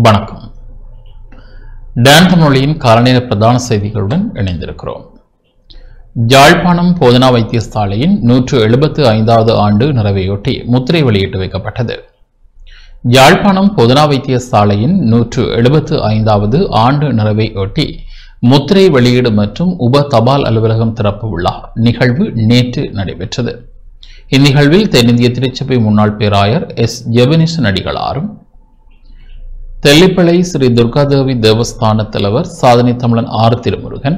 வணக்கம். டான் தமிழொலியின் காலநேர பிரதான செய்திகளுடன் இணைந்திருக்கிறோம். யாழ்ப்பாணம் போதனா வைத்தியசாலையின் 175வது ஆண்டு நிறைவையொட்டி முத்திரை வெளியிட்டு வைக்கப்பட்டது. யாழ்ப்பாணம் போதனா வைத்தியசாலையின் 175வது ஆண்டு நிறைவையொட்டி முத்திரை வெளியீடு மற்றும் உப தபால் அலுவலகம் திறப்பு விழா நிகழ்வு நேற்று நடைபெற்றது. இந்நிகழ்வில் தென்னிந்திய திருச்சபை முன்னாள் பேராயர் எஸ். ஜெபனேசன் அடிகளாரும், தெல்லிப்பளை ஸ்ரீ துர்காதேவி தேவஸ்தான தலைவர் சாதனை தமிழன் ஆர். திருமுருகன்,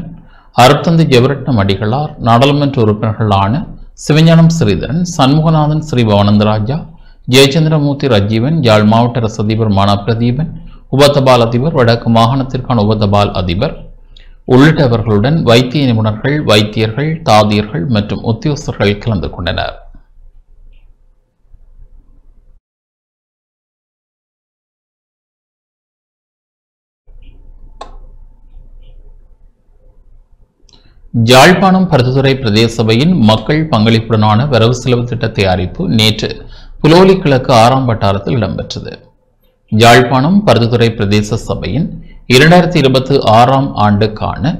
அருட்தந்தை ஜெபரட்னம் அடிகளார், நாடாளுமன்ற உறுப்பினர்களான சிவஞானம் ஸ்ரீதரன், சண்முகநாதன், ஸ்ரீ பவானந்தராஜா, ஜெயச்சந்திரமூர்த்தி, ரஜீவன், யாழ் மாவட்ட அரசதிபர் மானா பிரதீபன், உபதபால் அதிபர், வடக்கு மாகாணத்திற்கான உபதபால் அதிபர் உள்ளிட்டவர்களுடன் வைத்திய நிபுணர்கள், வைத்தியர்கள், தாதியர்கள் மற்றும் உத்தியோகஸ்தர்கள் கலந்து கொண்டனர். யாழ்ப்பாணம் பருத்தித்துறை பிரதேச சபையின் மக்கள் பங்களிப்புடனான வரவு செலவு திட்ட தயாரிப்பு நேற்று புலோலி கிழக்கு 6ஆம் வட்டாரத்தில் இடம்பெற்றது. யாழ்ப்பாணம் பருத்தித்துறை பிரதேச சபையின் 2026ஆம் ஆண்டுக்கான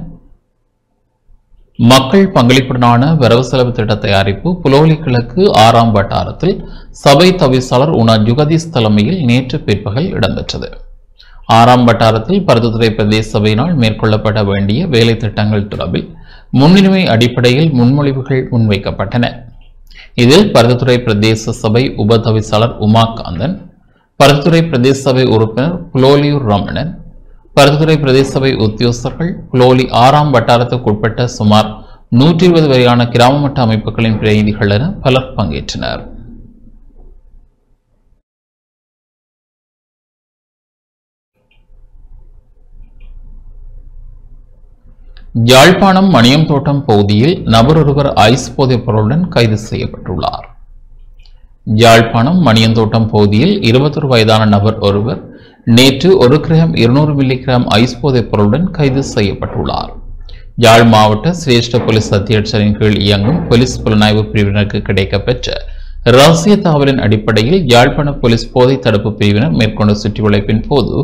மக்கள் பங்களிப்புடனான வரவு செலவு திட்ட தயாரிப்பு புலோலி கிழக்கு 6ஆம் வட்டாரத்தில் சபை தவிசாளர் உணா ஜுகதீஸ் தலைமையில் நேற்று பிற்பகல் இடம்பெற்றது. 6ஆம் வட்டாரத்தில் பருத்தித்துறை பிரதேச சபையினால் மேற்கொள்ளப்பட வேண்டிய வேலை திட்டங்கள் தொடர்பில் முன்னுரிமை அடிப்படையில் முன்மொழிவுகள் முன்வைக்கப்பட்டன. இதில் பருத்தித்துறை பிரதேச சபை உப தவிசாளர் உமாகாந்தன், பருத்தித்துறை பிரதேச சபை உறுப்பினர் புலோலியூர் ரமணன், பருத்தித்துறை பிரதேச சபை உத்தியோகஸ்தர்கள், புலோலி 6ஆம் வட்டாரத்துக்குட்பட்ட சுமார் 120 வரையான கிராம மட்ட அமைப்புகளின் பிரதிநிதிகள் என பலர் பங்கேற்றனர். யாழ்ப்பாணம் மணியம்தோட்டம் பகுதியில் நபர் ஒருவர் ஐஸ் போதைப் பொருளுடன் கைது செய்யப்பட்டுள்ளார். யாழ்ப்பாணம் மணியந்தோட்டம் பகுதியில் 21 வயதான நபர் ஒருவர் நேற்று 1 கிராம் 200 மில்லிகிராம் ஐஸ் போதைப் பொருளுடன் கைது செய்யப்பட்டுள்ளார். யாழ் மாவட்ட சிரேஷ்ட போலீஸ் அத்தியட்சரின் கீழ் இயங்கும் போலீஸ் புலனாய்வு பிரிவினருக்கு கிடைக்கப்பெற்ற ரகசிய தகவலின் அடிப்படையில் யாழ்ப்பாண போலீஸ் போதை தடுப்பு பிரிவினர் மேற்கொண்ட சுற்றிவளைப்பின் போது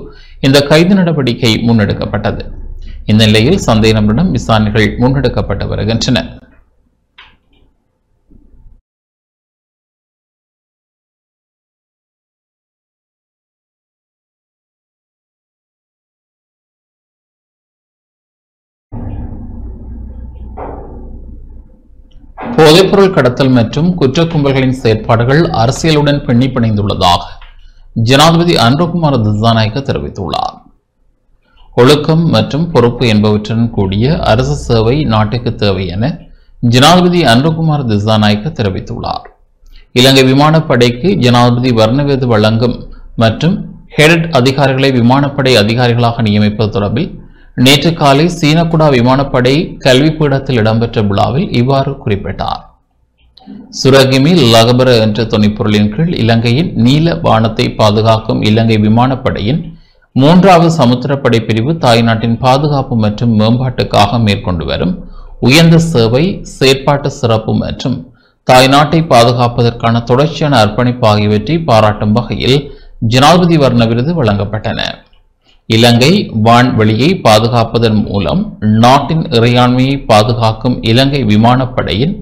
இந்த கைது நடவடிக்கை முன்னெடுக்கப்பட்டது. இந்த நிலையில் சந்தேக நபரிடம் விசாரணைகள் முன்னெடுக்கப்பட்டு வருகின்றன. போதைப்பொருள் கடத்தல் மற்றும் குற்ற கும்பல்களின் செயற்பாடுகள் அரசியலுடன் பின்னி பிணைந்துள்ளதாக ஜனாதிபதி அனுரகுமார திசாநாயக்க தெரிவித்துள்ளார். ஒழுக்கம் மற்றும் பொறுப்பு என்பவற்றுடன் கூடிய அரசு சேவை நாட்டுக்கு தேவை என ஜனாதிபதி அனுரகுமார திசாநாயக்க தெரிவித்துள்ளார். இலங்கை விமானப்படைக்கு ஜனாதிபதி வர்ணவேது வழங்கும் மற்றும் ஹெட் அதிகாரிகளை விமானப்படை அதிகாரிகளாக நியமிப்பது தொடர்பில் நேற்று காலை சீனக்குடா விமானப்படை கல்வி பீடத்தில் இடம்பெற்ற விழாவில் இவ்வாறு குறிப்பிட்டார். சுரகிமி லகபர என்ற துணைப்பொருளின் கீழ் இலங்கையின் நீல வானத்தை பாதுகாக்கும் இலங்கை விமானப்படையின் 3வது சமுத்திரப்படை பிரிவு தாய்நாட்டின் பாதுகாப்பு மற்றும் மேம்பாட்டுக்காக மேற்கொண்டு வரும் உயர்ந்த சேவை, செயற்பாட்டு சிறப்பு மற்றும் தாய்நாட்டை பாதுகாப்பதற்கான தொடர்ச்சியான அர்ப்பணிப்பு ஆகியவற்றை பாராட்டும் வகையில் ஜனாதிபதி வர்ண விருது வழங்கப்பட்டன. இலங்கை வான்வெளியை பாதுகாப்பதன் மூலம் நாட்டின் இறையாண்மையை பாதுகாக்கும் இலங்கை விமானப்படையின்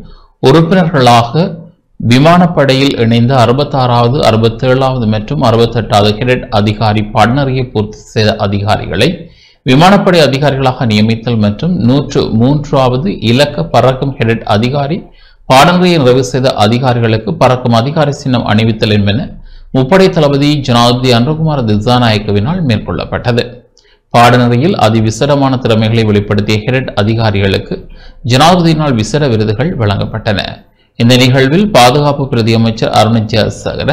உறுப்பினர்களாக விமானப்படையில் இணைந்த 66வது, 67வது மற்றும் 68வது கேடட் அதிகாரி பாடநெறியை பூர்த்தி செய்த அதிகாரிகளை விமானப்படை அதிகாரிகளாக நியமித்தல் மற்றும் 103வது இலக்க பறக்கும் கேடட் அதிகாரி பாடநெறியை நிறைவு செய்த அதிகாரிகளுக்கு பறக்கும் அதிகாரி சின்னம் அணிவித்தல் என்பன முப்படை தளபதி ஜனாதிபதி அனுரகுமார திசாநாயக்கவினால் மேற்கொள்ளப்பட்டது. பாடநெறியில் அதிவிசேடமான திறமைகளை வெளிப்படுத்திய கேடட் அதிகாரிகளுக்கு ஜனாதிபதியினால் விசேட விருதுகள் வழங்கப்பட்டன. இந்த நிகழ்வில் பாதுகாப்பு பிரதி அமைச்சர் அருண் சகர,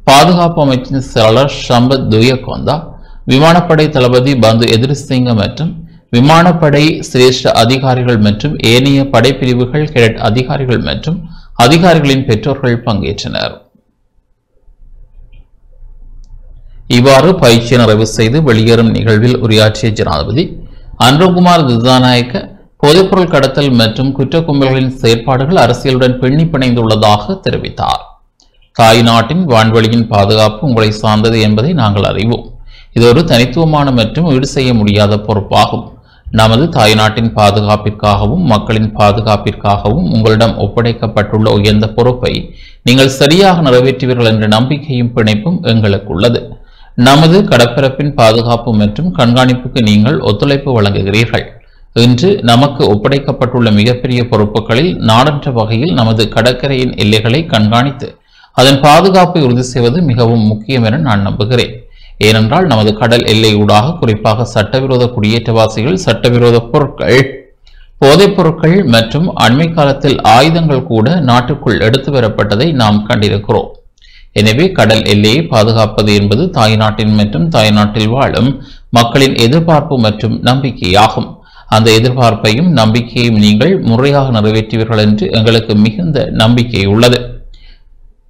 பாதுகாப்பு அமைச்சின் செயலாளர் சம்பத் துயகொந்தா, விமானப்படை தளபதி பந்து எதிரிசிங்க மற்றும் விமானப்படை சிரேஷ்ட அதிகாரிகள் மற்றும் ஏனைய படைப்பிரிவுகள் கேடட் அதிகாரிகள் மற்றும் அதிகாரிகளின் பெற்றோர்கள் பங்கேற்றனர். இவ்வாறு பயிற்சியை நிறைவு செய்து வெளியேறும் நிகழ்வில் உரையாற்றிய ஜனாதிபதி அனுரகுமார திசாநாயக்க போதைப்பொருள் கடத்தல் மற்றும் குற்ற கும்பல்களின் செயற்பாடுகள் அரசியலுடன் பின்னி பிணைந்துள்ளதாக தெரிவித்தார். தாய் நாட்டின் வான்வெளியின் பாதுகாப்பு உங்களை சார்ந்தது என்பதை நாங்கள் அறிவோம். இது ஒரு தனித்துவமான மற்றும் ஈடு செய்ய முடியாத பொறுப்பாகும். நமது தாய்நாட்டின் பாதுகாப்பிற்காகவும் மக்களின் பாதுகாப்பிற்காகவும் உங்களிடம் ஒப்படைக்கப்பட்டுள்ள உயர்ந்த பொறுப்பை நீங்கள் சரியாக நிறைவேற்றுவீர்கள் என்ற நம்பிக்கையும் பிணைப்பும் எங்களுக்கு உள்ளது. நமது கடற்பரப்பின் பாதுகாப்பு மற்றும் கண்காணிப்புக்கு நீங்கள் ஒத்துழைப்பு வழங்குகிறீர்கள். இன்று நமக்கு ஒப்படைக்கப்பட்டுள்ள மிகப்பெரிய பொறுப்புகளில் நாடற்ற வகையில் நமது கடற்கரையின் எல்லைகளை கண்காணித்து அதன் பாதுகாப்பை உறுதி செய்வது மிகவும் முக்கியம் என நான் நம்புகிறேன். ஏனென்றால் நமது கடல் எல்லை ஊடாக குறிப்பாக சட்டவிரோத குடியேற்றவாசிகள், சட்டவிரோத பொருட்கள், போதைப் பொருட்கள் மற்றும் அண்மை காலத்தில் ஆயுதங்கள் கூட நாட்டுக்குள் எடுத்து வரப்பட்டதை நாம் கண்டிருக்கிறோம். எனவே கடல் எல்லையை பாதுகாப்பது என்பது தாய்நாட்டின் மற்றும் தாய்நாட்டில் வாழும் மக்களின் எதிர்பார்ப்பு மற்றும் நம்பிக்கையாகும். அந்த எதிர்பார்ப்பையும் நம்பிக்கையையும் நீங்கள் முறையாக நிறைவேற்றுவீர்கள் என்று எங்களுக்கு மிகுந்த நம்பிக்கை உள்ளது.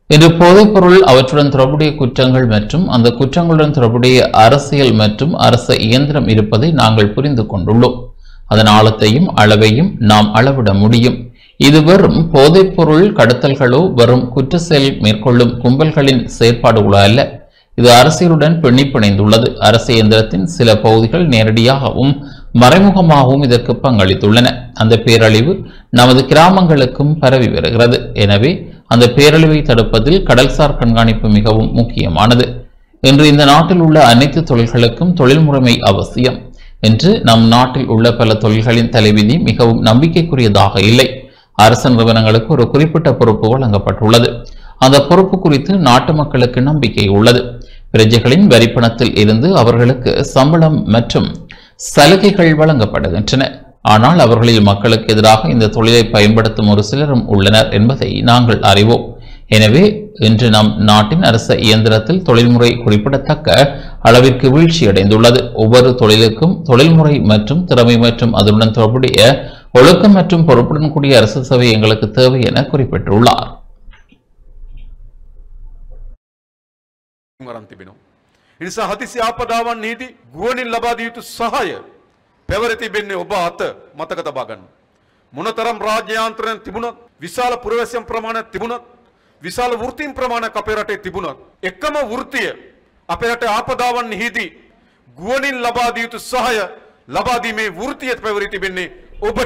இன்று போதைப்பொருள், அவற்றுடன் தொடர்புடைய குற்றங்கள் மற்றும் அந்த குற்றங்களுடன் தொடர்புடைய அரசியல் மற்றும் அரச இயந்திரம் இருப்பதை நாங்கள் புரிந்து கொண்டுள்ளோம். அதன் ஆழத்தையும் அளவையும் நாம் அளவிட முடியும். இது வெறும் போதைப்பொருள் கடத்தல்களோ வெறும் குற்ற செயல் மேற்கொள்ளும் கும்பல்களின் செயற்பாடுகளோ அல்ல. இது அரசியலுடன் பிணைந்துள்ளது. அரசு இயந்திரத்தின் சில பகுதிகள் நேரடியாகவும் மறைமுகமாகவும் இதற்கு பங்களித்துள்ளன. அந்த பேரழிவு நமது கிராமங்களுக்கும் பரவி வருகிறது. எனவே அந்த பேரழிவை தடுப்பதில் கடல்சார் கண்காணிப்பு மிகவும் முக்கியமானது. இன்று இந்த நாட்டில் உள்ள அனைத்து தொழில்களுக்கும் தொழில்முறைமை அவசியம். என்று நம் நாட்டில் உள்ள பல தொழில்களின் தலைவிதி மிகவும் நம்பிக்கைக்குரியதாக இல்லை. அரசு நிறுவனங்களுக்கு ஒரு குறிப்பிட்ட பொறுப்பு வழங்கப்பட்டுள்ளது. அந்த பொறுப்பு குறித்து நாட்டு மக்களுக்கு நம்பிக்கை உள்ளது. பிரஜைகளின் வரிப்பணத்தில் இருந்து அவர்களுக்கு சம்பளம் மற்றும் சலுகைகள் வழங்கப்படுகின்றன. ஆனால் அவர்களில் மக்களுக்கு எதிராக இந்த தொழிலை பயன்படுத்தும் ஒரு சிலரும் உள்ளனர் என்பதை நாங்கள் அறிவோம். எனவே இன்று நம் நாட்டின் அரச இயந்திரத்தில் தொழில்முறை குறிப்பிடத்தக்க அளவிற்கு வீழ்ச்சியடைந்துள்ளது. ஒவ்வொரு தொழிலுக்கும் தொழில்முறை மற்றும் திறமை மற்றும் அதனுடன் தொடர்புடைய ஒழுக்கம் மற்றும் பொறுப்புடன் கூடிய அரசு சேவை எங்களுக்கு தேவை என குறிப்பிட்டுள்ளார். නිසා හදිසි ආපදාවන් නීති ගුවනින් ලබා දිය යුතු සහාය පැවර තිබෙන්නේ ඔබ අත මතක තබා ගන්න. මොනතරම් රාජ්‍ය යාන්ත්‍රණ තිබුණත්, විශාල පුරවැසියන් ප්‍රමාණයක් තිබුණත්, විශාල වෘත්තීන් ප්‍රමාණයක් අපේ රටේ තිබුණත්, එකම වෘත්තිය අපේ රටේ ආපදාවන් නීති ගුවනින් ලබා දිය යුතු සහාය ලබා දීමේ වෘත්තිය පැවර තිබෙන්නේ ඔබ.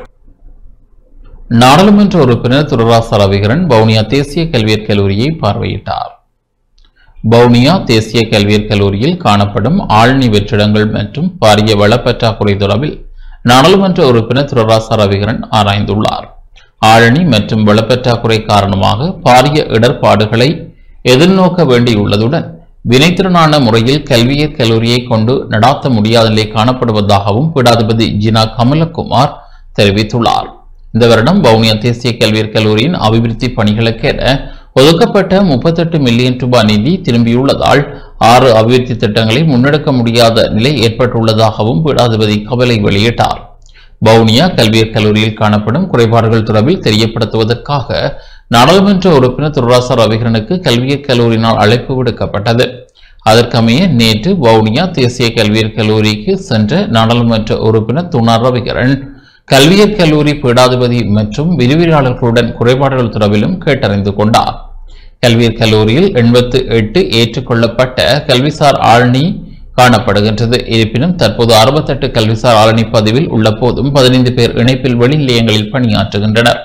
நாடாளுமன்ற உறுப்பினர் துரராச ரவிகரன் வவுனியா தேசிய கல்வியற் கல்லூரியை பார்வையிட்டார். வவுனியா தேசிய கல்வியற் கல்லூரியில் காணப்படும் ஆழ்னி வெற்றிடங்கள் மற்றும் பாரிய வளப்பற்றாக்குறை தொடர்பில் நாடாளுமன்ற உறுப்பினர் துரராச ரவிகரன் ஆராய்ந்துள்ளார். ஆழ்னி மற்றும் வளப்பற்றாக்குறை காரணமாக பாரிய இடர்பாடுகளை எதிர்நோக்க வேண்டியுள்ளதுடன் வினைத்திறனான முறையில் கல்வியற் கல்லூரியை கொண்டு நடாத்த முடியாத நிலை காணப்படுவதாகவும் பீடாதிபதி ஜினா கமலகுமார் தெரிவித்துள்ளார். இந்த வருடம் வவுனியா தேசிய கல்வியற் கல்லூரியின் அபிவிருத்தி பணிகளுக்கென ஒதுக்கப்பட்ட 38 மில்லியன் ரூபாய் நிதி திரும்பியுள்ளதால் 6 அபிவிருத்தி திட்டங்களை முன்னெடுக்க முடியாத நிலை ஏற்பட்டுள்ளதாகவும் பீடாதிபதி கவலை வெளியிட்டார். வவுனியா கல்வியற் கல்லூரியில் காணப்படும் குறைபாடுகள் தொடர்பில் தெரியப்படுத்துவதற்காக நாடாளுமன்ற உறுப்பினர் துரராச ரவிகரனுக்கு கல்வியற் கல்லூரியினால் அழைப்பு விடுக்கப்பட்டது. அதற்கமைய நேற்று வவுனியா தேசிய கல்வியற் கல்லூரிக்கு சென்ற நாடாளுமன்ற உறுப்பினர் துணார் ரவிகரன் கல்வியற் கல்லூரி பீடாதிபதி மற்றும் விரிவுரையாளர்களுடன் குறைபாடுகள் தொடர்பிலும் கேட்டறிந்து கொண்டார். கல்வியற் கல்லூரியில் 88 ஏற்றுக்கொள்ளப்பட்ட கல்விசார் ஆழ்னி காணப்படுகின்றது. இருப்பினும் தற்போது 68 கல்விசார் ஆழ்னி பதிவில் உள்ள போதும் 15 பேர் இணைப்பில் வெளி நிலையங்களில் பணியாற்றுகின்றனர்.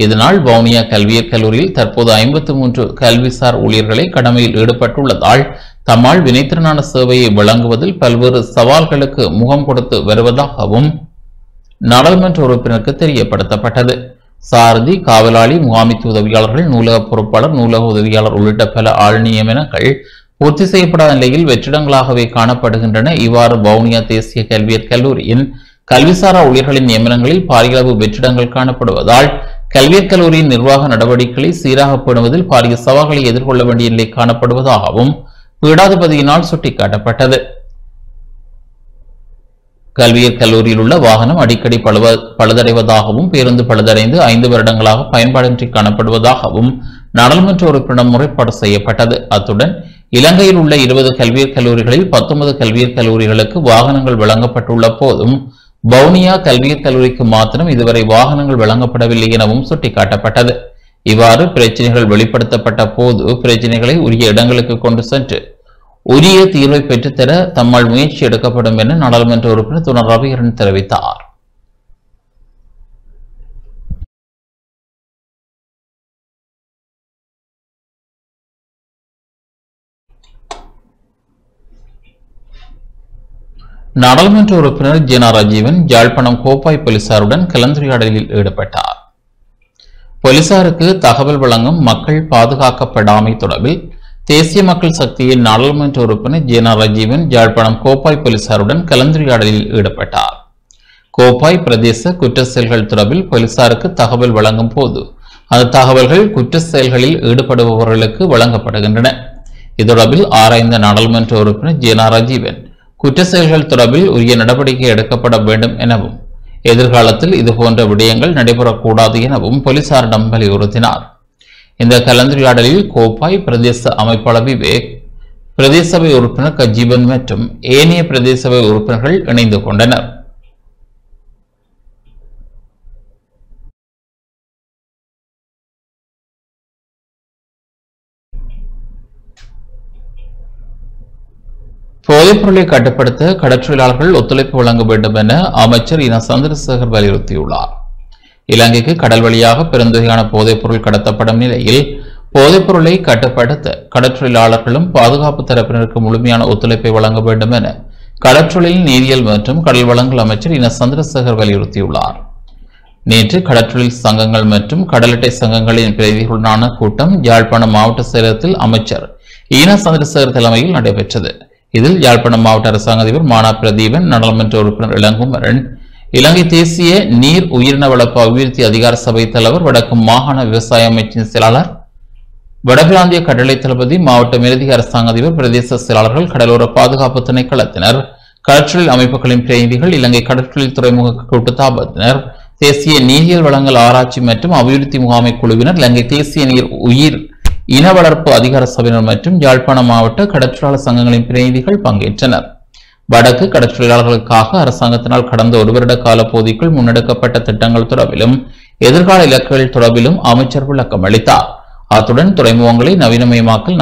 இதனால் வவுனியா கல்வியற் கல்லூரியில் தற்போது 53 கல்விசார் ஊழியர்களை கடமையில் ஈடுபட்டுள்ளதால் தம்மால் வினைத்திறனான சேவையை வழங்குவதில் பல்வேறு சவால்களுக்கு முகம் கொடுத்து வருவதாகவும் நாடாளுமன்ற உறுப்பினருக்கு தெரியப்படுத்தப்பட்டது. சாரதி, காவலாளி, முகாமித்துவ உதவியாளர்கள், நூலக பொறுப்பாளர், நூலக உதவியாளர் உள்ளிட்ட பல ஆள் நியமனங்கள் பூர்த்தி செய்யப்படாத நிலையில் வெற்றிடங்களாகவே காணப்படுகின்றன. இவ்வாறு வவுனியா தேசிய கல்வியற் கல்லூரியின் கல்விசாரா ஊழியர்களின் நியமனங்களில் பாரிய அளவு வெற்றிடங்கள் காணப்படுவதால் கல்வியற் கல்லூரியின் நிர்வாக நடவடிக்கைகளை சீராக பேணுவதில் பாரிய சவால்களை எதிர்கொள்ள வேண்டிய நிலை காணப்படுவதாகவும் பீடாதிபதியினால் சுட்டிக்காட்டப்பட்டது. கல்வியற் கல்லூரியில் உள்ள வாகனம் அடிக்கடி பழுதடைவதாகவும் பேருந்து பழுதடைந்து 5 வருடங்களாக பயன்பாடின்றி காணப்படுவதாகவும் நாடாளுமன்ற உறுப்பினர் முறைப்பாடு செய்யப்பட்டது. அத்துடன் இலங்கையில் உள்ள 20 கல்வியற் கல்லூரிகளில் 19 கல்வியற் கல்லூரிகளுக்கு வாகனங்கள் வழங்கப்பட்டுள்ள போதும் வவுனியா கல்வியற் கல்லூரிக்கு மாத்திரம் இதுவரை வாகனங்கள் வழங்கப்படவில்லை எனவும் சுட்டிக்காட்டப்பட்டது. இவ்வாறு பிரச்சினைகள் வெளிப்படுத்தப்பட்ட போது பிரச்சினைகளை உரிய இடங்களுக்கு கொண்டு சென்று உரிய தீர்வை பெற்றுத்தர தம்மால் முயற்சி எடுக்கப்படும் என நாடாளுமன்ற உறுப்பினர் துணை ரவிகரன் தெரிவித்தார். நாடாளுமன்ற உறுப்பினர் ஜீனா ராஜீவன் யாழ்ப்பாணம் கோப்பாய் போலீசாருடன் கலந்துரையாடலில் ஈடுபட்டார். போலீசாருக்கு தகவல் வழங்கும் மக்கள் பாதுகாக்கப்படாமை தொடர்பில் தேசிய மக்கள் சக்தியின் நாடாளுமன்ற உறுப்பினர் ஜீனா ராஜீவன் யாழ்ப்பாணம் கோப்பாய் போலீசாருடன் கலந்துரையாடலில் ஈடுபட்டார். கோப்பாய் பிரதேச குற்ற செயல்கள் தொடர்பில் போலீசாருக்கு தகவல் வழங்கும் போது அந்த தகவல்கள் குற்ற செயல்களில் ஈடுபடுபவர்களுக்கு வழங்கப்படுகின்றன. இது தொடர்பில் ஆராய்ந்த நாடாளுமன்ற உறுப்பினர் ஜீனா ராஜீவன் குற்ற செயல்கள் தொடர்பில் உரிய நடவடிக்கை எடுக்கப்பட வேண்டும் எனவும் எதிர்காலத்தில் இதுபோன்ற விடயங்கள் நடைபெறக்கூடாது எனவும் போலீசாரிடம் வலியுறுத்தினார். இந்த கலந்துரையாடலில் கோப்பாய் பிரதேச அமைப்பாளர் விவேக், பிரதேச சபை உறுப்பினர் கஜீவன் மற்றும் ஏனைய பிரதேச சபை உறுப்பினர்கள் இணைந்து கொண்டனர். போதைப்பொருளை கட்டுப்படுத்த கடற்றொழிலாளர்கள் ஒத்துழைப்பு வழங்க வேண்டும் என அமைச்சர் இன சந்திரசேகர் வலியுறுத்தியுள்ளார். இலங்கைக்கு கடல் வழியாக பெருந்தொகையான போதைப்பொருள் கடத்தப்படும் நிலையில் போதைப்பொருளை கட்டுப்படுத்த கடற்றொழிலாளர்களும் பாதுகாப்பு தரப்பினருக்கு முழுமையான ஒத்துழைப்பை வழங்க வேண்டும் என கடற்றொழில் நீரியல் மற்றும் கடல் வளங்கள் அமைச்சர் இன சந்திரசேகர் வலியுறுத்தியுள்ளார். நேற்று கடற்றொழில் சங்கங்கள் மற்றும் கடலட்டை சங்கங்களின் பிரதிநிதிகளுடனான கூட்டம் யாழ்ப்பாணம் மாவட்ட செயலகத்தில் அமைச்சர் ஈன சந்திரசேகர் தலைமையில் நடைபெற்றது. இதில் யாழ்ப்பாணம் மாவட்ட அரசாங்க அதிபர் மானா பிரதீபன், நாடாளுமன்ற உறுப்பினர் இளங்குமரன், இலங்கை தேசிய நீர் உயிரின வளர்ப்பு அபிவிருத்தி அதிகார சபை தலைவர், வடக்கு மாகாண விவசாய அமைச்சின் செயலாளர், வடபிராந்திய கடலை தளபதி, மாவட்ட மேலதிக அரசாங்க அதிபர், பிரதேச செயலாளர்கள், கடலோர பாதுகாப்பு திணைக்களத்தினர், கடற்றொழில் அமைப்புகளின் பிரதிநிதிகள், இலங்கை கடற்றொழில் துறைமுக கூட்டுத்தாபத்தினர், தேசிய நீரியல் வளங்கள் ஆராய்ச்சி மற்றும் அபிவிருத்தி முகாமை குழுவினர், இலங்கை தேசிய நீர் உயிர் இன வளர்ப்பு அதிகார சபையினர் மற்றும் யாழ்ப்பாண மாவட்ட கடற்றொழிலாளர் சங்கங்களின் பிரதிநிதிகள் பங்கேற்றனர். வடக்கு கடற்றொழிலாளர்களுக்காக அரசாங்கத்தினால் கடந்த ஒரு வருட கால பகுதிக்குள் முன்னெடுக்கப்பட்ட திட்டங்கள் தொடர்பிலும் எதிர்கால இலக்குகள் தொடர்பிலும் அமைச்சர் விளக்கம் அளித்தார். அத்துடன் துறைமுகங்களை நவீனமயமாக்கல்,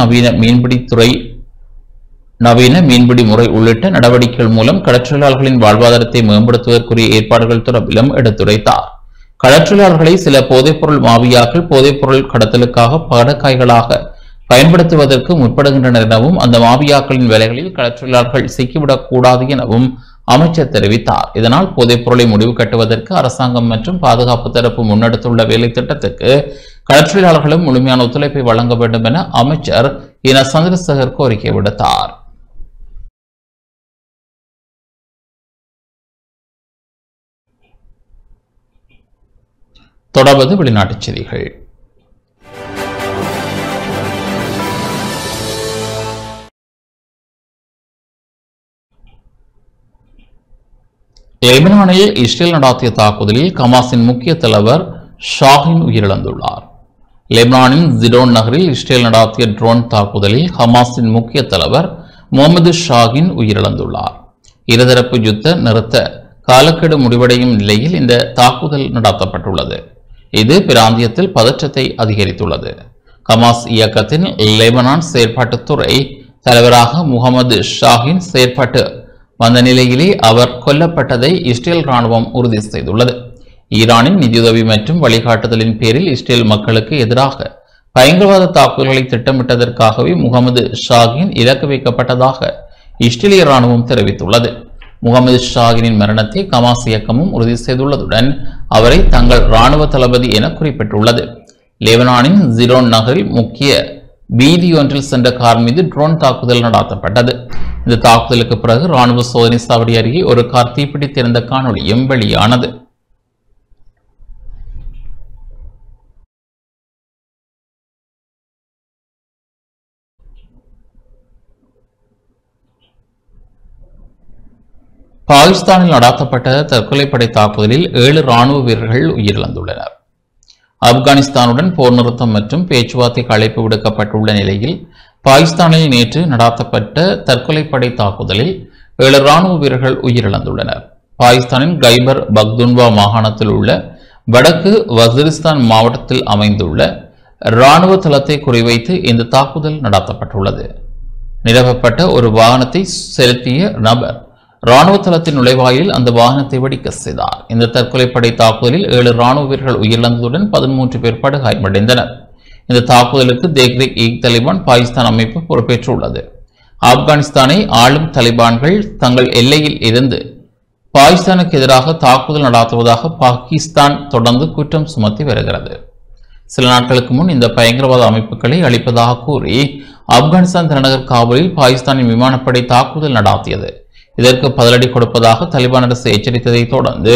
நவீன மீன்பிடி முறை உள்ளிட்ட நடவடிக்கைகள் மூலம் கடற்றொழிலாளர்களின் வாழ்வாதாரத்தை மேம்படுத்துவதற்குரிய ஏற்பாடுகள் தொடர்பிலும் எடுத்துரைத்தார். கடற்றொழிலாளர்களை சில போதைப்பொருள் மாவியாக்கள் போதைப்பொருள் கடத்தலுக்காக படக்காய்களாக பயன்படுத்துவதற்கு முற்படுகின்றனர் எனவும் அந்த மாவியாக்களின் வேலைகளில் கடற்றொழிலாளர்கள் சிக்கிவிடக் கூடாது எனவும் அமைச்சர் தெரிவித்தார். இதனால் போதைப்பொருளை முடிவு கட்டுவதற்கு அரசாங்கம் மற்றும் பாதுகாப்பு தரப்பு முன்னெடுத்துள்ள வேலை திட்டத்துக்கு கடற்றொழிலாளர்களும் முழுமையான ஒத்துழைப்பை வழங்க வேண்டும் என அமைச்சர் இன சந்திரசேகர் கோரிக்கை விடுத்தார். தொடர்வது வெளிநாட்டுச் செய்திகள். லெபனானில் இஸ்ரேல் நடாத்திய தாக்குதலில் ஹமாஸின் முக்கிய தலைவர் ஷாஹின் உயிரிழந்துள்ளார். லெபனானின் ஜிடோன் நகரில் இஸ்ரேல் நடாத்திய ட்ரோன் தாக்குதலில் ஹமாஸின் முக்கிய தலைவர் முகமது ஷாஹின் உயிரிழந்துள்ளார். இருதரப்பு யுத்த நிறுத்த காலக்கெடு முடிவடையும் நிலையில் இந்த தாக்குதல் நடத்தப்பட்டுள்ளது. இது பிராந்தியத்தில் பதற்றத்தை அதிகரித்துள்ளது. ஹமாஸ் இயக்கத்தின் லெபனான் செயற்பாட்டுத்துறை தலைவராக முகமது ஷாஹின் செயற்பட்டு வந்த நிலையிலே அவர் கொல்லப்பட்டதை இஸ்ரேல் ராணுவம் உறுதி செய்துள்ளது. ஈரானின் நிதியுதவி மற்றும் வழிகாட்டுதலின் பேரில் இஸ்ரேல் மக்களுக்கு எதிராக பயங்கரவாத தாக்குதல்களை திட்டமிட்டதற்காகவே முகமது ஷாஹின் இலக்கு வைக்கப்பட்டதாக இஸ்ரேலிய ராணுவம் தெரிவித்துள்ளது. முகமது ஷாஹினின் மரணத்தை ஹமாஸ் இயக்கமும் உறுதி செய்துள்ளதுடன் அவரை தங்கள் ராணுவ தளபதி என குறிப்பிட்டுள்ளது. லெபனானின் ஜிடோன் நகரில் முக்கிய வீதி ஒன்றில் சென்ற கார் மீது ட்ரோன் தாக்குதல் நடத்தப்பட்டது. இந்த தாக்குதலுக்கு பிறகு ராணுவ சோதனை சாவடி அருகே ஒரு கார் தீப்பிடித்திருந்த காணொலியும் வெளியானது. பாகிஸ்தானில் நடாத்தப்பட்ட தற்கொலைப்படை தாக்குதலில் 7 ராணுவ வீரர்கள் உயிரிழந்துள்ளனர். ஆப்கானிஸ்தானுடன் போர் நிறுத்தம் மற்றும் பேச்சுவார்த்தைக்கு அழைப்பு விடுக்கப்பட்டுள்ள நிலையில் பாகிஸ்தானில் நேற்று நடாத்தப்பட்ட தற்கொலைப்படை தாக்குதலில் 7 ராணுவ வீரர்கள் உயிரிழந்துள்ளனர். பாகிஸ்தானின் கைபர் பக்துன்வா மாகாணத்தில் உள்ள வடக்கு வசிரிஸ்தான் மாவட்டத்தில் அமைந்துள்ள ராணுவ தளத்தை குறிவைத்து இந்த தாக்குதல் நடத்தப்பட்டுள்ளது. நிரப்பப்பட்ட ஒரு வாகனத்தை செலுத்திய நபர் ராணுவ தளத்தின் நுழைவாயில் அந்த வாகனத்தை வெடிக்க செய்தார். இந்த தற்கொலைப்படை தாக்குதலில் 7 ராணுவ வீரர்கள் உயிரிழந்ததுடன் 13 பேர் படுகாயமடைந்தனர். இந்த தாக்குதலுக்கு தெஹ்ரீக்-இ-தாலிபான் பாகிஸ்தான் அமைப்பு பொறுப்பேற்றுள்ளது. ஆப்கானிஸ்தானை ஆளும் தலிபான்கள் தங்கள் எல்லையில் இருந்து பாகிஸ்தானுக்கு எதிராக தாக்குதல் நடாத்துவதாக பாகிஸ்தான் தொடர்ந்து குற்றம் சுமத்தி வருகிறது. சில நாட்களுக்கு முன் இந்த பயங்கரவாத அமைப்புகளை அழிப்பதாக கூறி ஆப்கானிஸ்தான் தலைநகர் காபூலில் பாகிஸ்தானின் விமானப்படை தாக்குதல் நடாத்தியது. இதற்கு பதிலடி கொடுப்பதாக தலிபான் அரசு எச்சரித்ததை தொடர்ந்து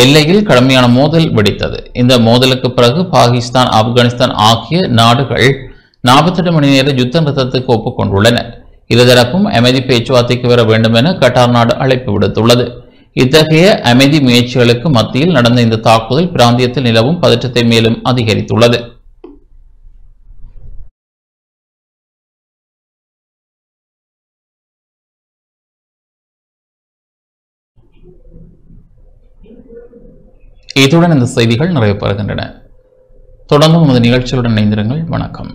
எல்லையில் கடுமையான மோதல் வெடித்தது. இந்த மோதலுக்கு பிறகு பாகிஸ்தான், ஆப்கானிஸ்தான் ஆகிய நாடுகள் 48 மணி நேர யுத்த நிறுத்தத்துக்கு ஒப்புக்கொண்டுள்ளன. இருதரப்பும் அமைதி பேச்சுவார்த்தைக்கு வர வேண்டும் என கட்டார் நாடு அழைப்பு விடுத்துள்ளது. இத்தகைய அமைதி முயற்சிகளுக்கு மத்தியில் நடந்த இந்த தாக்குதல் பிராந்தியத்தில் நிலவும் பதற்றத்தை மேலும் அதிகரித்துள்ளது. இத்துடன் இந்த செய்திகள் நிறைவு பெறுகின்றன. தொடர்ந்து நமது நிகழ்ச்சியுடன் இணைந்திருங்கள். வணக்கம்.